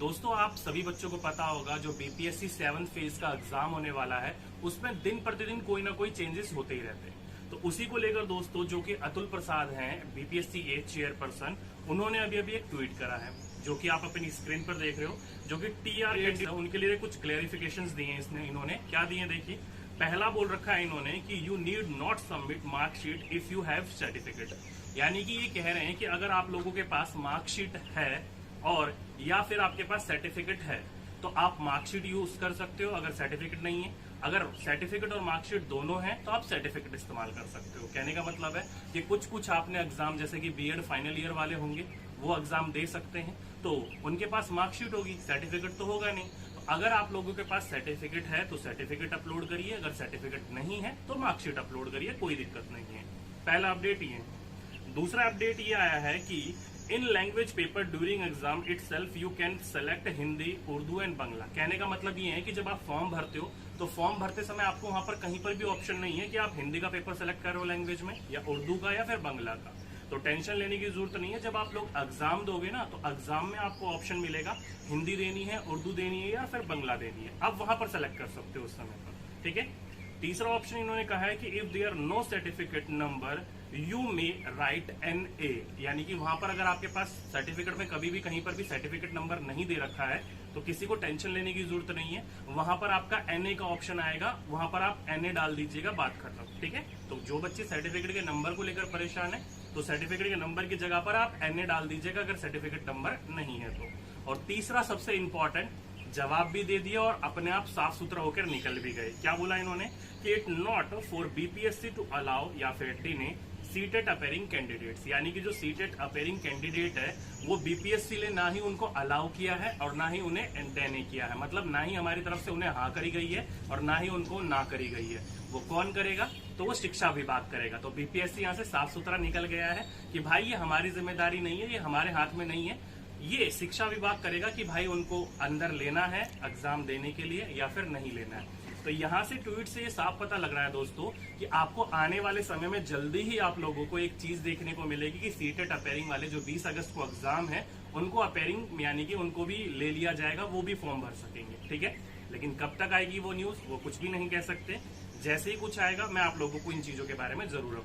दोस्तों आप सभी बच्चों को पता होगा जो बीपीएससी 7th फेज का एग्जाम होने वाला है उसमें दिन प्रतिदिन कोई ना कोई चेंजेस होते ही रहते हैं। तो उसी को लेकर दोस्तों जो कि अतुल प्रसाद हैं बीपीएससी 8 चेयरपर्सन, उन्होंने अभी अभी एक ट्वीट करा है जो कि आप अपनी स्क्रीन पर देख रहे हो, जो कि टीआर उनके लिए कुछ क्लेरिफिकेशंस दिए हैं। इसने इन्होंने क्या दिए देखिए। पहला बोल रखा है इन्होंने कि you need not submit marksheet if you have certificate, यानी कि ये कह रहे हैं कि अगर आप लोगों के पास मार्कशीट है और या फिर आपके पास सर्टिफिकेट है तो आप मार्कशीट यूज कर सकते हो। अगर सर्टिफिकेट नहीं है, अगर सर्टिफिकेट और मार्कशीट दोनों हैं तो आप सर्टिफिकेट इस्तेमाल कर सकते हो। कहने का मतलब है कि कुछ आपने एग्जाम जैसे कि बीएड फाइनल ईयर वाले होंगे वो एग्जाम दे सकते हैं, तो उनके पास मार्कशीट होगी, सर्टिफिकेट तो होगा नहीं। तो अगर आप लोगों के पास सर्टिफिकेट है तो सर्टिफिकेट अपलोड करिए, अगर सर्टिफिकेट नहीं है तो मार्कशीट अपलोड करिए, कोई दिक्कत नहीं है। पहला अपडेट ये। दूसरा अपडेट ये आया है कि in language paper during exam it self you can select Hindi, Urdu and Bangla. कहने का मतलब ये है कि जब आप फॉर्म भरते हो तो फॉर्म भरते समय आपको वहां पर कहीं पर भी ऑप्शन नहीं है कि आप हिंदी का पेपर सेलेक्ट कर रहे हो लैंग्वेज में, या उर्दू का या फिर बांग्ला का। तो टेंशन लेने की जरूरत नहीं है। जब आप लोग एग्जाम दोगे ना तो एग्जाम में आपको ऑप्शन मिलेगा हिंदी देनी है, उर्दू देनी है या फिर बांग्ला देनी है, आप वहां पर सेलेक्ट कर सकते हो उस समय पर। ठीक है। तीसरा ऑप्शन इन्होंने कहा है कि if there no certificate number you may write NA, यानी कि वहां पर अगर आपके पास सर्टिफिकेट में कभी भी कहीं पर भी सर्टिफिकेट नंबर नहीं दे रखा है तो किसी को टेंशन लेने की जरूरत नहीं है। वहां पर आपका NA का ऑप्शन आएगा, वहां पर आप NA डाल दीजिएगा, बात खत्म। ठीक है। तो जो बच्चे सर्टिफिकेट के नंबर को लेकर परेशान है तो सर्टिफिकेट के नंबर की जगह पर आप NA डाल दीजिएगा अगर सर्टिफिकेट नंबर नहीं है तो। और तीसरा सबसे इंपॉर्टेंट, जवाब भी दे दिया और अपने आप साफ सुथरा होकर निकल भी गए। क्या बोला इन्होंने कि it not for BPSC to allow या फिर डिने सीटेट अपेयरिंग कैंडिडेट्स, यानी कि जो सीटेट अपेयरिंग कैंडिडेट है वो बीपीएससी ने ना ही उनको अलाउ किया है और ना ही उन्हें देने किया है। मतलब ना ही हमारी तरफ से उन्हें हाँ करी गई है और ना ही उनको ना करी गई है। वो कौन करेगा? तो वो शिक्षा विभाग करेगा। तो बीपीएससी यहाँ से साफ सुथरा निकल गया है कि भाई ये हमारी जिम्मेदारी नहीं है, ये हमारे हाथ में नहीं है, ये शिक्षा विभाग करेगा कि भाई उनको अंदर लेना है एग्जाम देने के लिए या फिर नहीं लेना है। तो यहाँ से ट्वीट से ये साफ पता लग रहा है दोस्तों कि आपको आने वाले समय में जल्दी ही आप लोगों को एक चीज देखने को मिलेगी कि सीटेट अपेयरिंग वाले जो 20 अगस्त को एग्जाम है उनको अपेयरिंग यानी कि उनको भी ले लिया जाएगा, वो भी फॉर्म भर सकेंगे। ठीक है। लेकिन कब तक आएगी वो न्यूज वो कुछ भी नहीं कह सकते। जैसे ही कुछ आएगा मैं आप लोगों को इन चीजों के बारे में जरूर